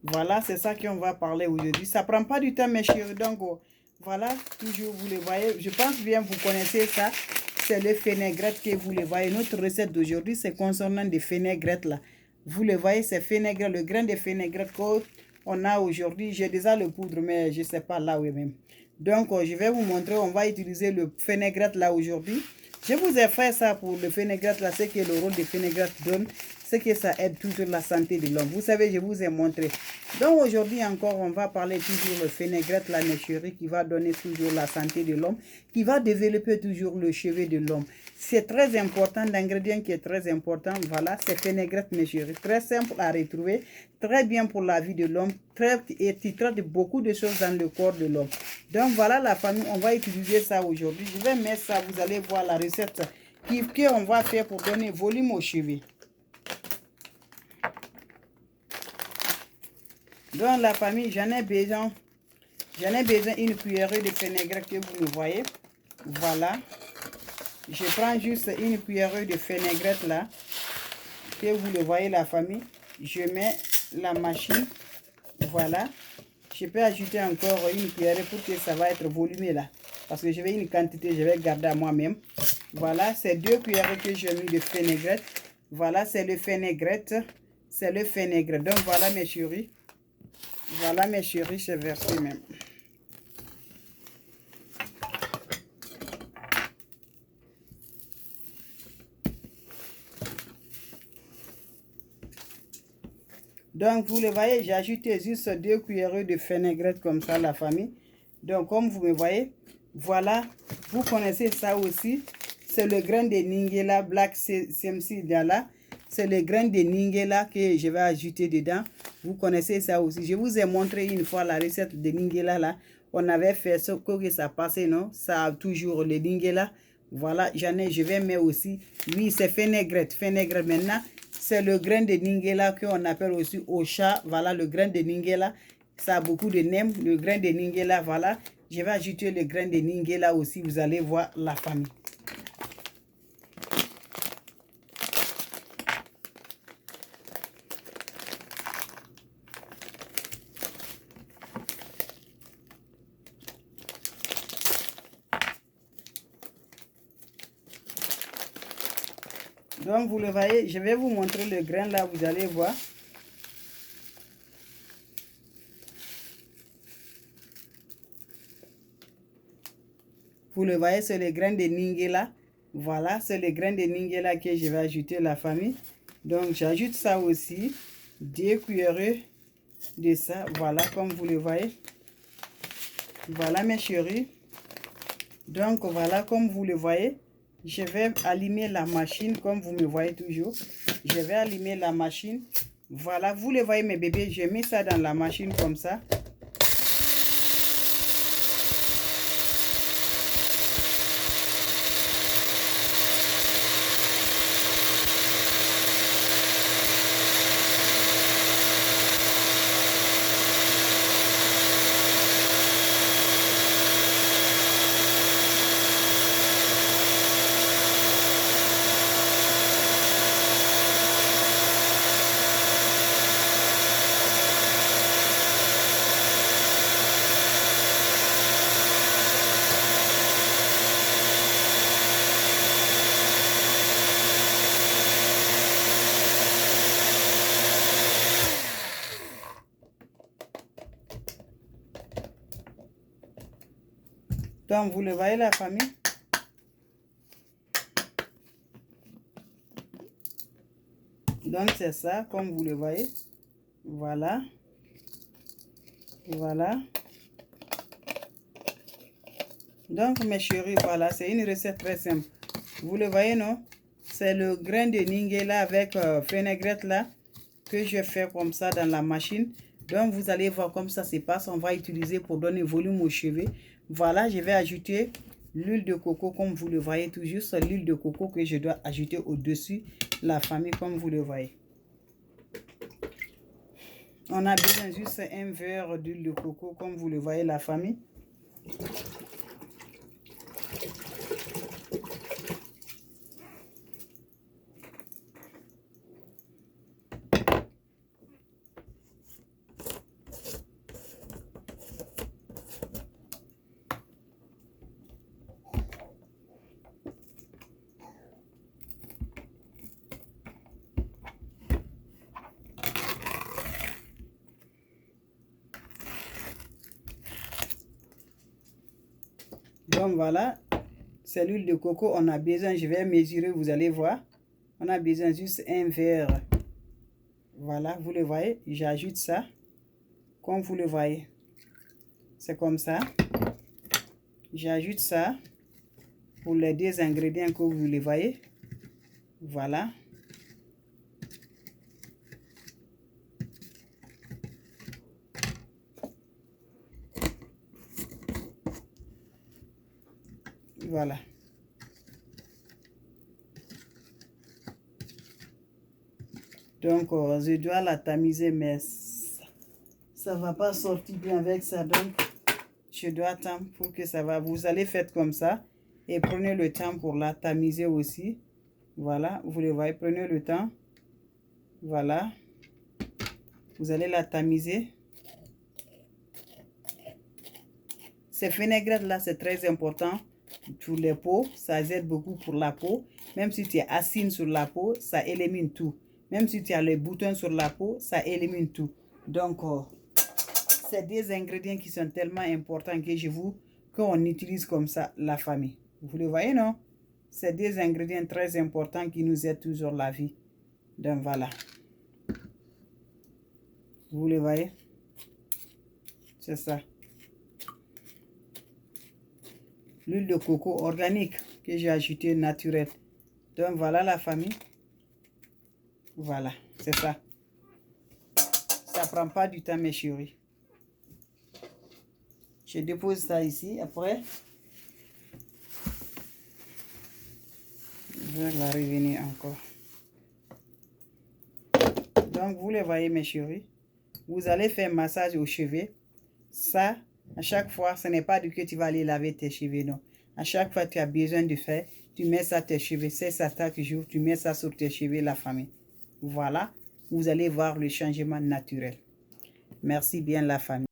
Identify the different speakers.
Speaker 1: Voilà, c'est ça qu'on va parler aujourd'hui. Ça prend pas du temps, mes chéris. Donc, voilà, toujours, vous le voyez. Je pense bien, vous connaissez ça. C'est le fenégrette que vous le voyez. Notre recette d'aujourd'hui, c'est concernant des fenégrettes là. Vous le voyez, c'est fenégrette, le grain de fenégrette qu'on a aujourd'hui. J'ai déjà le poudre, mais je ne sais pas là où est même. Donc, je vais vous montrer, on va utiliser le fenégrette là aujourd'hui. Je vous ai fait ça pour le fenégrette là, c'est que le rôle de fenégrette donne, c'est que ça aide toujours la santé de l'homme. Vous savez, je vous ai montré. Donc aujourd'hui encore, on va parler toujours le fenégrette là, mes chéris, qui va donner toujours la santé de l'homme, qui va développer toujours le cheveu de l'homme. C'est très important, l'ingrédient qui est très important, voilà, c'est fenégrette, mes chéris. Très simple à retrouver, très bien pour la vie de l'homme, et qui traite beaucoup de choses dans le corps de l'homme. Donc voilà la famille, on va utiliser ça aujourd'hui. Je vais mettre ça, vous allez voir la recette qu'on va faire pour donner volume aux cheveux. Donc la famille, j'en ai besoin une cuillerée de fenégrette que vous le voyez. Voilà. Je prends juste une cuillerée de fenégrette là, que vous le voyez la famille. Je mets la machine. Voilà. Je peux ajouter encore une cuillerée pour que ça va être volumé là. Parce que je vais une quantité, je vais garder à moi-même. Voilà, c'est 2 cuillerées que j'ai mis de fenégrette. Voilà, c'est le fenégrette. C'est le fenégrette. Donc voilà mes chéris. Voilà mes chéris, c'est versé même. Donc vous le voyez, j'ai ajouté juste 2 cuillerées de fenégrette comme ça la famille. Donc comme vous me voyez, voilà, vous connaissez ça aussi. C'est le grain de Ningela Black CMC Dala. C'est le grain de Ningela que je vais ajouter dedans. Vous connaissez ça aussi. Je vous ai montré une fois la recette de Ningela là. On avait fait ce que ça passait, non? Ça a toujours le Ningela. Voilà, je vais mettre aussi. Oui, c'est fenégrette. Fenégrette maintenant. C'est le grain de Ningela qu'on appelle aussi Ocha. Voilà, le grain de Ningela. Ça a beaucoup de nems. Le grain de Ningela, voilà. Je vais ajouter le grain de Ningela aussi. Vous allez voir la famille. Donc, vous le voyez, je vais vous montrer le grain là, vous allez voir. Vous le voyez, c'est le grain de Ningela. Voilà, c'est le grain de Ningela que je vais ajouter la famille. Donc, j'ajoute ça aussi. 2 cuillerées de ça. Voilà, comme vous le voyez. Voilà, mes chéris. Donc, voilà, comme vous le voyez. Je vais allumer la machine, comme vous me voyez toujours. Je vais allumer la machine. Voilà, vous le voyez, mes bébés. Je mets ça dans la machine comme ça. Donc, vous le voyez, la famille. Donc, c'est ça, comme vous le voyez. Voilà. Voilà. Donc, mes chéris, voilà, c'est une recette très simple. Vous le voyez, non? C'est le grain de Ningela avec fenégrette là que je fais comme ça dans la machine. Donc, vous allez voir comme ça se passe. On va utiliser pour donner volume aux cheveux. Voilà, je vais ajouter l'huile de coco comme vous le voyez toujours. C'est l'huile de coco que je dois ajouter au-dessus la famille comme vous le voyez. On a besoin juste un verre d'huile de coco comme vous le voyez la famille. Donc voilà, c'est l'huile de coco. On a besoin, je vais mesurer, vous allez voir. On a besoin juste un verre. Voilà, vous le voyez, j'ajoute ça. Comme vous le voyez, c'est comme ça. J'ajoute ça pour les 2 ingrédients que vous les voyez. Voilà. Voilà. Donc, je dois la tamiser, mais ça ne va pas sortir bien avec ça. Donc, je dois attendre pour que ça va. Vous allez faire comme ça. Et prenez le temps pour la tamiser aussi. Voilà, vous le voyez, prenez le temps. Voilà. Vous allez la tamiser. Ces vinaigrettes-là, c'est très important pour les peaux. Ça aide beaucoup pour la peau. Même si tu es acide sur la peau, ça élimine tout. Même si tu as les boutons sur la peau, ça élimine tout. Donc, c'est des ingrédients qui sont tellement importants que qu'on utilise comme ça la famille. Vous le voyez, non? C'est des ingrédients très importants qui nous aident toujours la vie. Donc, voilà. Vous le voyez? C'est ça. L'huile de coco organique que j'ai ajoutée naturelle. Donc, voilà la famille. Voilà, c'est ça. Ça ne prend pas du temps, mes chéris. Je dépose ça ici. Après, je vais la revenir encore. Donc, vous le voyez, mes chéris. Vous allez faire un massage aux cheveux. Ça, à chaque fois, ce n'est pas du que tu vas aller laver tes cheveux, non. À chaque fois, tu as besoin de faire, tu mets ça tes cheveux. C'est ça, chaque jour, tu mets ça sur tes cheveux, la famille. Voilà, vous allez voir le changement naturel. Merci bien, la famille.